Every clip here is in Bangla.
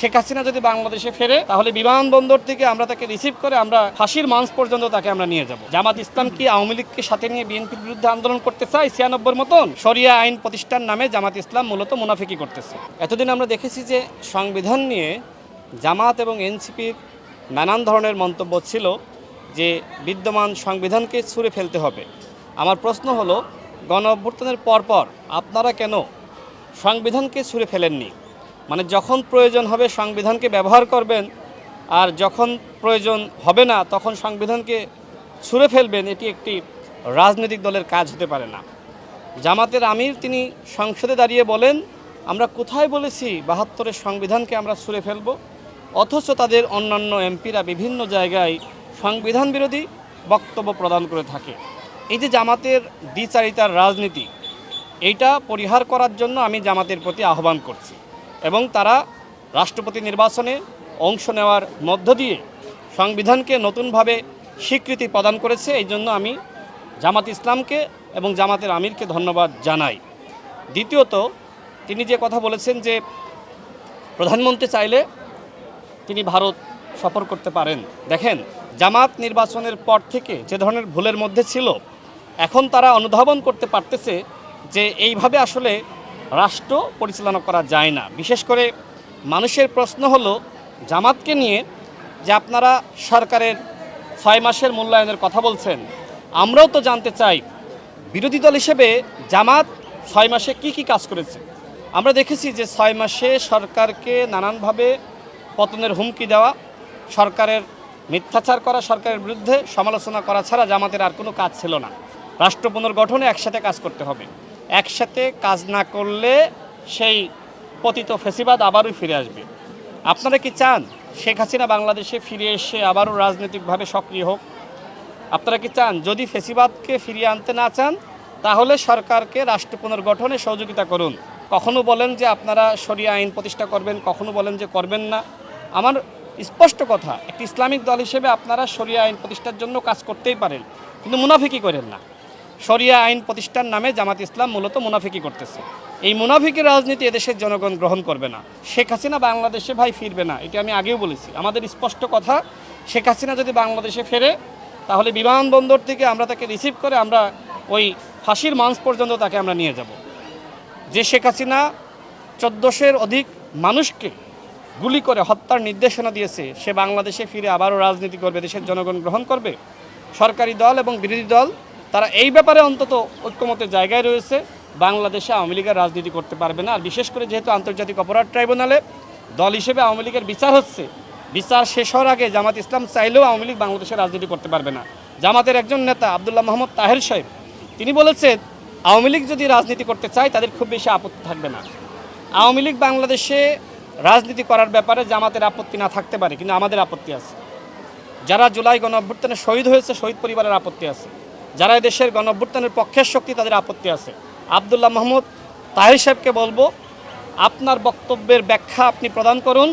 শেখ হাসিনা যদি বাংলাদেশে ফেরে তাহলে বিমানবন্দর থেকে আমরা তাকে রিসিভ করে আমরা ফাঁসির মঞ্চ পর্যন্ত তাকে আমরা নিয়ে যাব। জামাত ইসলাম কি আওয়ামী লীগকে সাথে নিয়ে বিএনপির বিরুদ্ধে আন্দোলন করতে চায় 96 মতন? শরিয়া আইন প্রতিষ্ঠার নামে জামাত ইসলাম মূলত মুনাফিকি করতেছে। এতদিন আমরা দেখেছি যে সংবিধান নিয়ে জামাত এবং এনসিপির নানান ধরনের মন্তব্য ছিল যে বিদ্যমান সংবিধানকে ছুঁড়ে ফেলতে হবে। আমার প্রশ্ন হলো, গণ অভ্যুত্থানের পরপর আপনারা কেন সংবিধানকে ছুঁড়ে ফেলেননি? মানে যখন প্রয়োজন হবে সংবিধানকে ব্যবহার করবেন, আর যখন প্রয়োজন হবে না তখন সংবিধানকে ছুঁড়ে ফেলবেন, এটি একটি রাজনৈতিক দলের কাজ হতে পারে না। জামাতের আমির তিনি সংসদে দাঁড়িয়ে বলেন, আমরা কোথায় বলেছি 72-এর সংবিধানকে আমরা ছুঁড়ে ফেলব? অথচ তাদের অন্যান্য এমপিরা বিভিন্ন জায়গায় সংবিধান বিরোধী বক্তব্য প্রদান করে থাকে। এই যে জামাতের দ্বিচারিতার রাজনীতি, এইটা পরিহার করার জন্য আমি জামাতের প্রতি আহ্বান করছি এবং তারা রাষ্ট্রপতি নির্বাচনে অংশ নেওয়ার মধ্য দিয়ে সংবিধানকে নতুনভাবে স্বীকৃতি প্রদান করেছে। এই জন্য আমি জামাত ইসলামকে এবং জামাতের আমিরকে ধন্যবাদ জানাই। দ্বিতীয়ত, তিনি যে কথা বলেছেন যে প্রধানমন্ত্রী চাইলে তিনি ভারত সফর করতে পারেন। দেখেন, জামাত নির্বাচনের পর থেকে যে ধরনের ভুলের মধ্যে ছিল, এখন তারা অনুধাবন করতে পারতেছে যে এইভাবে আসলে রাষ্ট্র পরিচালনা করা যায় না। বিশেষ করে মানুষের প্রশ্ন হলো জামাতকে নিয়ে যে আপনারা সরকারের 6 মাসের মূল্যায়নের কথা বলছেন। আমরাও তো জানতে চাই বিরোধী দল হিসেবে জামাত 6 মাসে কি কাজ করেছে। আমরা দেখেছি যে 6 মাসে সরকারকে নানানভাবে পতনের হুমকি দেওয়া, সরকারের মিথ্যাচার করা, সরকারের বিরুদ্ধে সমালোচনা করা ছাড়া জামাতের আর কোনো কাজ ছিল না। রাষ্ট্র পুনর্গঠনে একসাথে কাজ করতে হবে। একসাথে কাজ না করলে সেই পতিত ফেসিবাদ আবারও ফিরে আসবে। আপনারা কি চান শেখ হাসিনা বাংলাদেশে ফিরে এসে আবারও রাজনৈতিকভাবে সক্রিয় হোক? আপনারা কি চান? যদি ফেসিবাদকে ফিরিয়ে আনতে না চান তাহলে সরকারকে রাষ্ট্র পুনর্গঠনে সহযোগিতা করুন। কখনো বলেন যে আপনারা শরিয়া আইন প্রতিষ্ঠা করবেন, কখনো বলেন যে করবেন না। আমার স্পষ্ট কথা, একটি ইসলামিক দল হিসেবে আপনারা শরিয়া আইন প্রতিষ্ঠার জন্য কাজ করতেই পারেন, কিন্তু মুনাফিকি করেন না। শরিয়া আইন প্রতিষ্ঠার নামে জামাত ইসলাম মূলত মুনাফিকি করতেছে। এই মুনাফিকের রাজনীতি এদেশের জনগণ গ্রহণ করবে না। শেখ হাসিনা বাংলাদেশে ভাই ফিরবে না, এটা আমি আগেও বলেছি। আমাদের স্পষ্ট কথা, শেখ হাসিনা যদি বাংলাদেশে ফেরে তাহলে বিমানবন্দর থেকে আমরা তাকে রিসিভ করে আমরা ওই ফাঁসির মঞ্চ পর্যন্ত তাকে আমরা নিয়ে যাব। যে শেখ হাসিনা 1400-এর অধিক মানুষকে গুলি করে হত্যার নির্দেশনা দিয়েছে, সে বাংলাদেশে ফিরে আবারও রাজনীতি করবে, দেশের জনগণ গ্রহণ করবে? সরকারি দল এবং বিরোধী দল তারা এই ব্যাপারে অন্তত ঐক্যমতের জায়গায় রয়েছে। বাংলাদেশে আওয়ামী লীগের রাজনীতি করতে পারবে না। আর বিশেষ করে যেহেতু আন্তর্জাতিক অপরাধ ট্রাইব্যুনালে দল হিসেবে আওয়ামী লীগের বিচার হচ্ছে, বিচার শেষ হওয়ার আগে জামাত ইসলাম চাইলেও আওয়ামী লীগ বাংলাদেশে রাজনীতি করতে পারবে না। জামাতের একজন নেতা আব্দুল্লাহ মোহাম্মদ তাহের সাহেব তিনি বলেছেন, আওয়ামী লীগ যদি রাজনীতি করতে চায় তাদের খুব বেশি আপত্তি থাকবে না। আওয়ামী লীগ বাংলাদেশে রাজনীতি করার ব্যাপারে জামাতের আপত্তি না থাকতে পারে, কিন্তু আমাদের আপত্তি আছে। যারা জুলাই গণ অভ্যুত্থানে শহীদ হয়েছে, শহীদ পরিবারের আপত্তি আছে। যারা দেশের গণ অভ্যুত্থানের পক্ষের শক্তি, তাদের আপত্তি আছে। আব্দুল্লাহ মোহাম্মদ তাহের সাহেবকে বলবো, আপনার বক্তব্যের ব্যাখ্যা আপনি প্রদান করুন,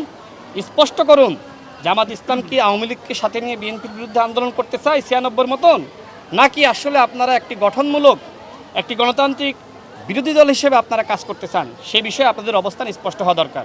স্পষ্ট করুন জামাত ইসলাম কি আওয়ামী লীগকে সাথে নিয়ে বিএনপির বিরুদ্ধে আন্দোলন করতে চায় 96 মতন, নাকি আসলে আপনারা একটি গঠনমূলক, একটি গণতান্ত্রিক বিরোধী দল হিসেবে আপনারা কাজ করতে চান? সে বিষয়ে আপনাদের অবস্থান স্পষ্ট হওয়া দরকার।